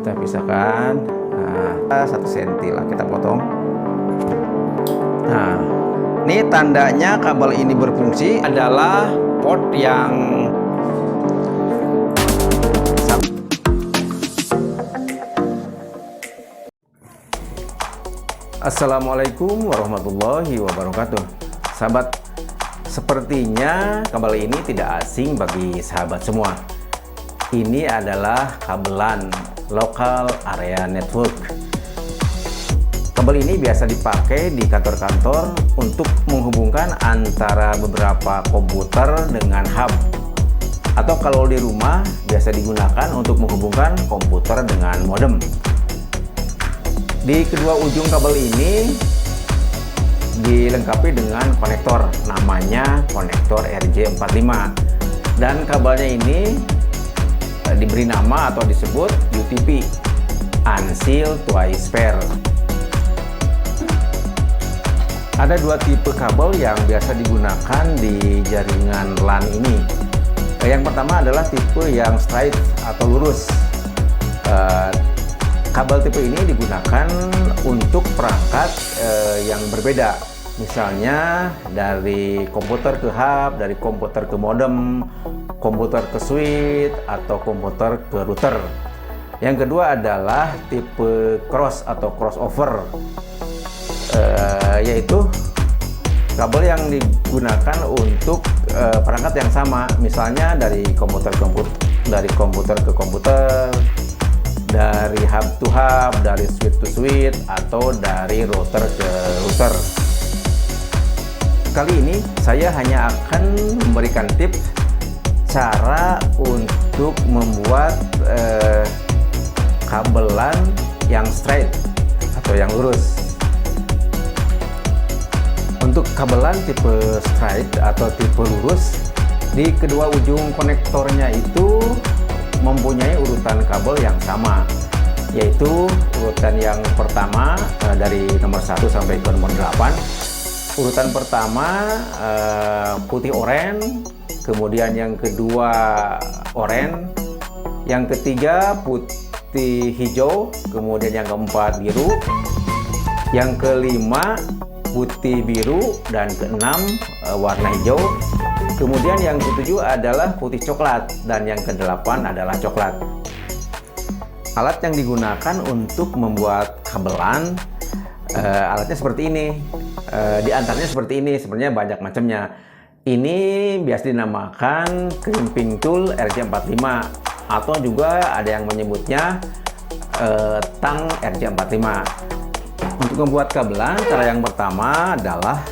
kita pisahkan. Nah, 1 cm lah kita potong. Nah, ini tandanya kabel ini berfungsi adalah port yang Assalamualaikum warahmatullahi wabarakatuh. Sahabat, sepertinya kabel ini tidak asing bagi sahabat semua. Ini adalah kabelan Local Area Network. Kabel ini biasa dipakai di kantor-kantor untuk menghubungkan antara beberapa komputer dengan hub. Atau kalau di rumah biasa digunakan untuk menghubungkan komputer dengan modem. Di kedua ujung kabel ini dilengkapi dengan konektor, namanya konektor RJ45, dan kabelnya ini diberi nama atau disebut UTP, Unsealed Twice Pair. Ada 2 tipe kabel yang biasa digunakan di jaringan LAN ini. Yang pertama adalah tipe yang straight atau lurus. Kabel tipe ini digunakan untuk perangkat yang berbeda, misalnya dari komputer ke hub, dari komputer ke modem, komputer ke switch, atau komputer ke router. Yang kedua adalah tipe cross atau crossover, yaitu kabel yang digunakan untuk perangkat yang sama, misalnya dari komputer ke komputer, dari hub to hub, dari switch to switch, atau dari router ke router. Kali ini saya hanya akan memberikan tips cara untuk membuat kabelan yang straight atau yang lurus. Untuk kabelan tipe straight atau tipe lurus, di kedua ujung konektornya itu mempunyai urutan kabel yang sama, yaitu urutan yang pertama dari nomor 1 sampai ke nomor 8. Urutan pertama putih oranye, kemudian yang kedua oranye, yang ketiga putih hijau, kemudian yang keempat biru, yang kelima putih biru, dan keenam warna hijau. Kemudian yang ketujuh adalah putih coklat, dan yang kedelapan adalah coklat. Alat yang digunakan untuk membuat kabelan, alatnya seperti ini. Di antaranya seperti ini, sebenarnya banyak macamnya. Ini biasa dinamakan crimping tool RJ45, atau juga ada yang menyebutnya tang RJ45. Untuk membuat kabelan, cara yang pertama adalah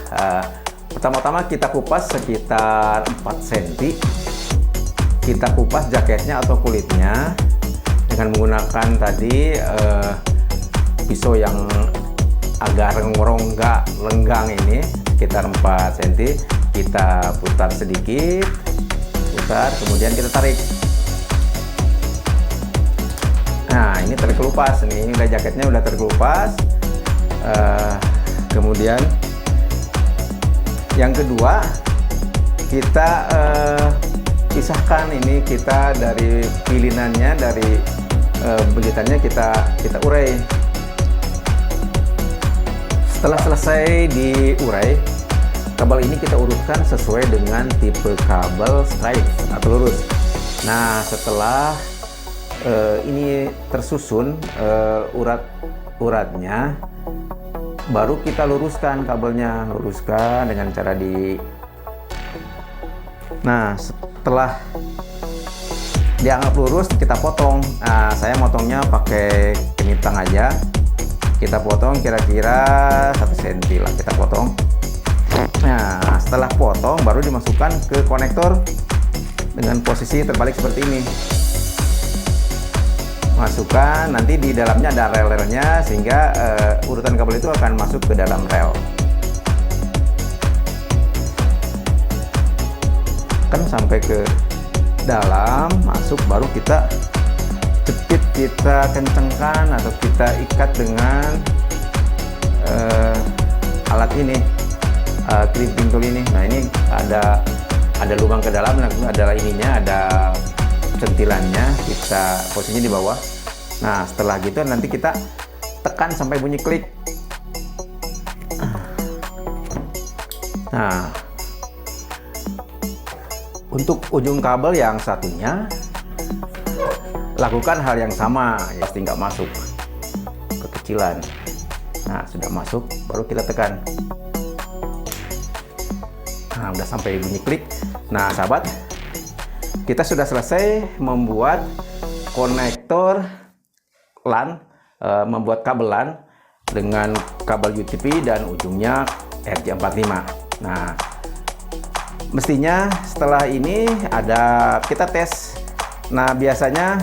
pertama-tama kita kupas sekitar 4 cm. Kita kupas jaketnya atau kulitnya dengan menggunakan tadi pisau yang agak rongga lenggang ini, sekitar 4 cm. Kita putar sedikit, kemudian kita tarik. Nah, ini terkelupas nih, udah jaketnya udah terkelupas. Kemudian yang kedua, kita pisahkan ini, kita dari pilinannya, dari belitannya kita urai. Setelah selesai diurai, kabel ini kita urutkan sesuai dengan tipe kabel straight atau lurus. Nah, setelah ini tersusun uratnya, baru kita luruskan kabelnya, luruskan dengan cara Nah, setelah dianggap lurus, kita potong. Nah, saya motongnya pakai kemitang aja. Kita potong kira-kira 1 cm lah, kita potong. Nah, setelah potong baru dimasukkan ke konektor dengan posisi terbalik seperti ini. Masukkan, nanti di dalamnya ada rel-relnya, sehingga urutan kabel itu akan masuk ke dalam rel. Kan sampai ke dalam, masuk, baru kita jepit, kita kencengkan atau kita ikat dengan alat ini, crimping tool ini. Nah, ini ada lubang ke dalam, ada ininya, ada sentilannya. Kita posisinya di bawah, Nah, setelah gitu nanti kita tekan sampai bunyi klik. Nah, untuk ujung kabel yang satunya lakukan hal yang sama, pasti nggak masuk, kekecilan. Nah, sudah masuk, baru kita tekan. Nah, udah sampai bunyi klik. Nah, sahabat, kita sudah selesai membuat konektor LAN, membuat kabel LAN dengan kabel UTP dan ujungnya RJ45. Nah, mestinya setelah ini kita tes. Nah, biasanya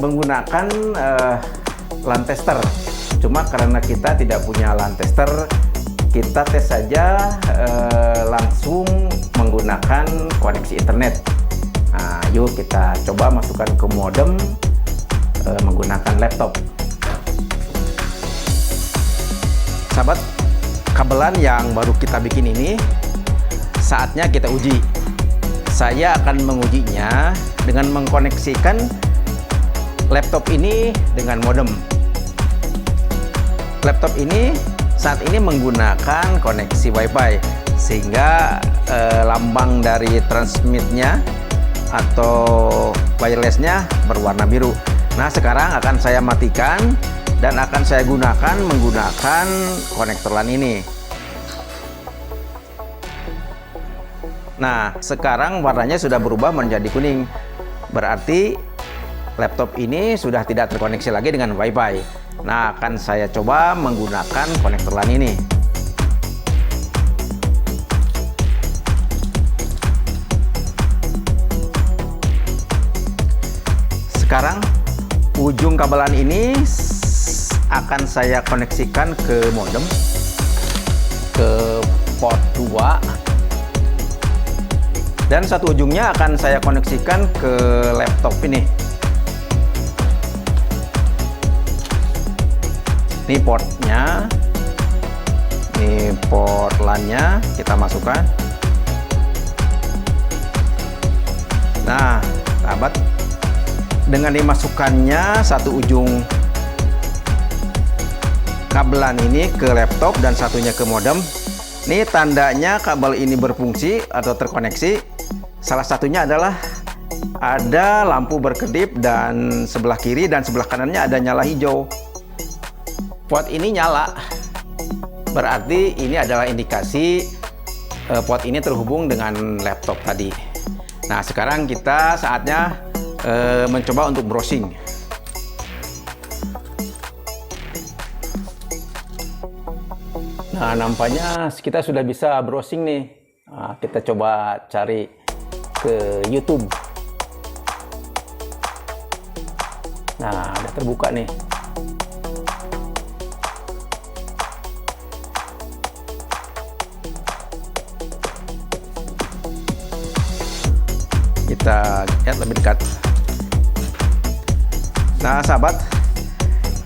menggunakan LAN tester. Cuma karena kita tidak punya LAN tester, kita tes saja langsung menggunakan koneksi internet. Nah, yuk kita coba masukkan ke modem menggunakan laptop. Sahabat, kabelan yang baru kita bikin ini saatnya kita uji. Saya akan mengujinya dengan mengkoneksikan laptop ini dengan modem. Laptop ini saat ini menggunakan koneksi WiFi, sehingga lambang dari transmitnya atau wirelessnya berwarna biru. Nah, sekarang akan saya matikan dan akan saya gunakan menggunakan konektor LAN ini. Nah, sekarang warnanya sudah berubah menjadi kuning. Berarti laptop ini sudah tidak terkoneksi lagi dengan WiFi. Nah, akan saya coba menggunakan konektor LAN ini. Sekarang ujung kabelan ini akan saya koneksikan ke modem, ke port 2, dan satu ujungnya akan saya koneksikan ke laptop ini. Ini portnya, ini port LAN-nya kita masukkan. Nah, sahabat, dengan dimasukkannya satu ujung kabelan ini ke laptop dan satunya ke modem, ini tandanya kabel ini berfungsi atau terkoneksi. Salah satunya adalah ada lampu berkedip dan sebelah kiri dan sebelah kanannya ada nyala hijau. Port ini nyala, berarti ini adalah indikasi port ini terhubung dengan laptop tadi. Nah, sekarang kita saatnya mencoba untuk browsing. Nah, nampaknya kita sudah bisa browsing nih. Nah, kita coba cari ke YouTube. Nah, udah terbuka nih. Kita lihat lebih dekat. Nah, sahabat,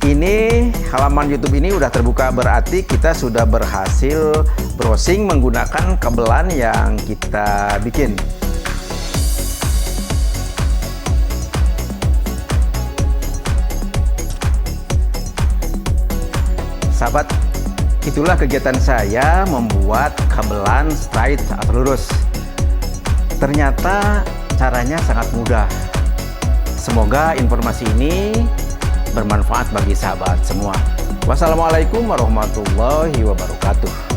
ini halaman YouTube ini udah terbuka, berarti kita sudah berhasil browsing menggunakan kabelan yang kita bikin. Sahabat, itulah kegiatan saya membuat kabelan straight atau lurus. Ternyata caranya sangat mudah. Semoga informasi ini bermanfaat bagi sahabat semua. Wassalamualaikum warahmatullahi wabarakatuh.